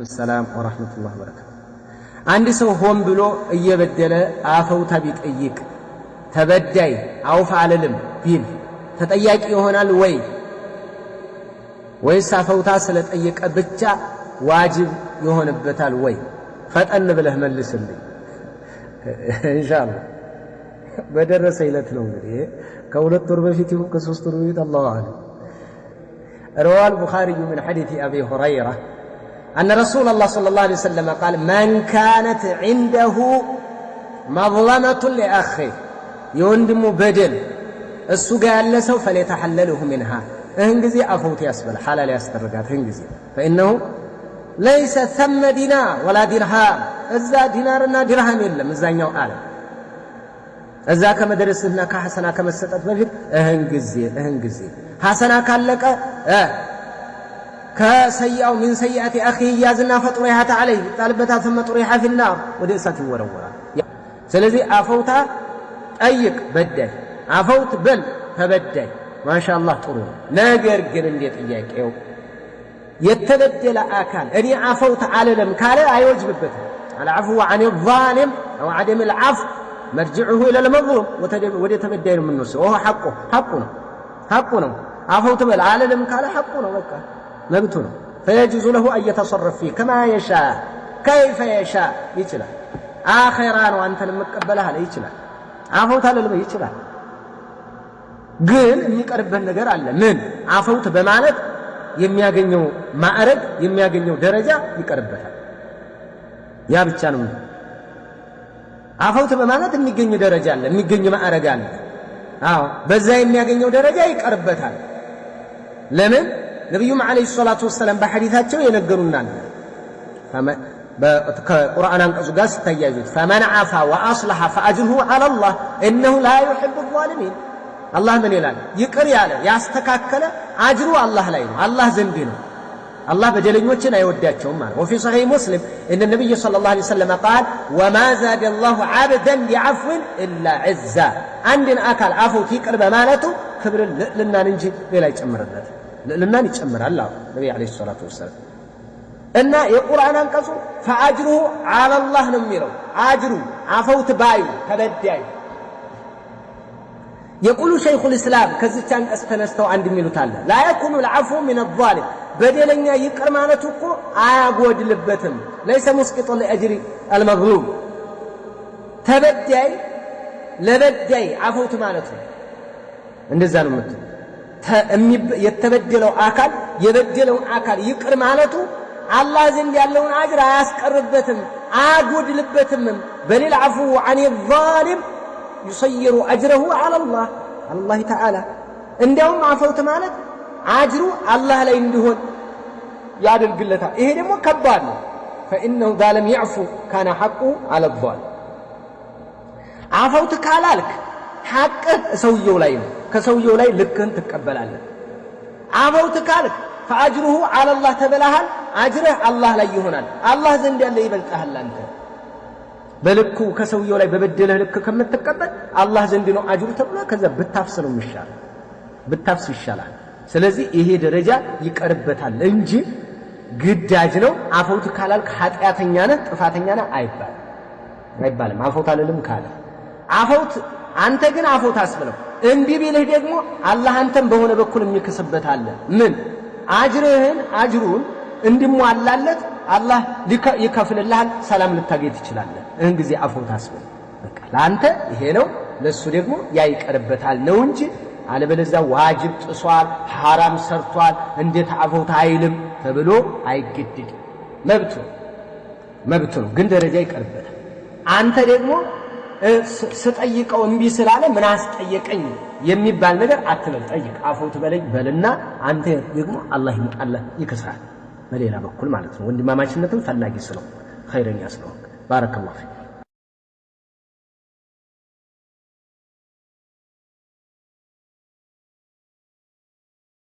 السلام ورحمة الله وبركاته. عندي سو هم بلو يبدل عفو تبيت أيك تبدأي عوف على لم بيل تتأيك يهونا الوي ويسعفو تاسلت أيك أبتشا واجب يهون بتال وي فتأن بله ملس اللي إن شاء الله بدر سيلة نومري كولت تربة في تيوم كسوس ترويد الله عنه. رواه البخاري من حديث أبي هريرة أن رسول الله صلى الله عليه وسلم قال من كانت عنده مظلمة لأخيه يندم بدل السوق لسو فليتحلله منها انجزي أفوت يسبل حلال يسترقات انجزي فإنه ليس ثم دينار ولا درهم إذا دينارنا درهم إلا مزانيو آلم إذا كما درسنا كحسنا كما ستت بفيد اهنجزي حسنا كالك كسيئة من سيئة أخيه يازنا فطريحة عليه طالبتها ثم طريحة في النار ودئسة ورورا سلذي أفوتها أيك بدأ عفوت بل فبدأ ما شاء الله طرون ناقر قرنديت إياك يتبدل آكال أني عفوت على المكالة أيوجب بته العفو عن الظالم أو عدم العفو مرجعه إلى المظلوم ويتبدل من نفسه وهو حقنا عفوت بل على المكالة حقنا وكا نبتنا فيجوز له أن يتصرف فيه كما يشاء كيف يشاء يتلا آخران وأنت لما قبلها لا يتلا عفوت على لما يتلا قل يقرب النجار على من عفوت بمعنى የሚያገኘው ማዕረግ የሚያገኘው ደረጃ ይቀርበታል ያ ብቻ ነው አፈውት በማለት የሚገኝ ደረጃ አለ የሚገኝ ማዕረግ አለ አዎ በዛ የሚያገኘው ደረጃ ይቀርበታል ለምን ነብዩም አለይሂ ሰላቱ ወሰለም በሐዲታቸው የነገሩናል በቁርአን አንቀጹ ጋር ሲታያዩት فمن عفا واصلح فاجره على الله انه لا يحب الظالمين الله من يلال يقر ያለ ያስተካከለ አጅሩ አላህ ላይ ነው አላህ ዘንድ ነው አላህ በደለኞችን አይወዳቸውም ማለት وفي صحيح مسلم ان النبي صلى الله عليه وسلم قال وما زاد الله عبدا بعفو الا عزا عندنا አካል አፉት ይቅር በማለቱ ክብር ለናን እንጂ ሌላ ይጨምራል ለናን ይጨምራል አላህ ነብዩ አለይሂ ሰላቱ ወሰለም እና የቁርአን አንቀጹ فاجره على الله ነው የሚለው አጅሩ አፉት ባዩ ተበዳይ يقول شيخ الإسلام كذلك استنستو عند ميلوتالا لا يكون العفو من الظالم بدلنا يقر معناته اكو ايغود لبتم ليس مسقط لاجر المظلوم تبدي لبدي عفوت معناته እንደዛ ነው ማለት የተበደለው አካል የበደለው አካል ይቅር ማለቱ አላህ ዘንድ ያለውን አጅር አያስቀርበትም አያጎድልበትም በሌላ عفو عن الظالم يصير أجره على الله تعالى عندهم عفوت مالك عاجروا الله لا يندهون يعدل قلتها إيه دمو كبار فإنه ذا لم يعفو كان حقه على الظالم عفوت كالالك حق سويو لاين كسويو لاين لكن تقبل الله عفوت كالك فأجره على الله تبلها أجره الله لا يهونال الله زند اللي يبلتها أنت በልኩ ከሰውየው ላይ በበደለ ልክ ከመተቀበል አላህ ዘንድ ነው አጅሩ ተብሎ ከዛ ብታፍሰለው ይሻላል ስለዚህ ይሄ ደረጃ ይቀርበታል እንጂ ግዳጅ ነው አፈውት ካላልክ ኃጢያተኛ ነህ ጥፋተኛ ነህ አይባልም አፈውት አለልም ካለ አፈውት አንተ ግን አፈውት አስብለው እንቢ ቢልህ ደግሞ አላህ አንተን በሆነ በኩል የሚከስበት አለ ምን አጅሩን እንዲሟላለት አላህ ይከፍልልሃል ሰላም ልታገኝ ትችላለህ እን ጊዜ አፈውት አስበው በቃ ላንተ ይሄ ነው ለሱ ደግሞ ያይቀርበታል ነው እንጂ አለበለዛ ዋጅብ ጥሷል حرام ሰርቷል እንዴት አፈውት አይልም ተብሎ አይገድድ መብቱ ነው ግን ደረጃ ይቀርበታል አንተ ደግሞ ስጠይቀው እንቢ ስላለ ምን አስጠየቀኝ የሚባል ነገር አትበል ጠይቅ አፈውት በለኝ በልና አንተ ደግሞ አላህ ይከስራል በሌላ በኩል ማለት ነው ወንድማማችነትን ፈላጊ ስለሆነ ኸይረኛ ስለሆነ ባረከላሁ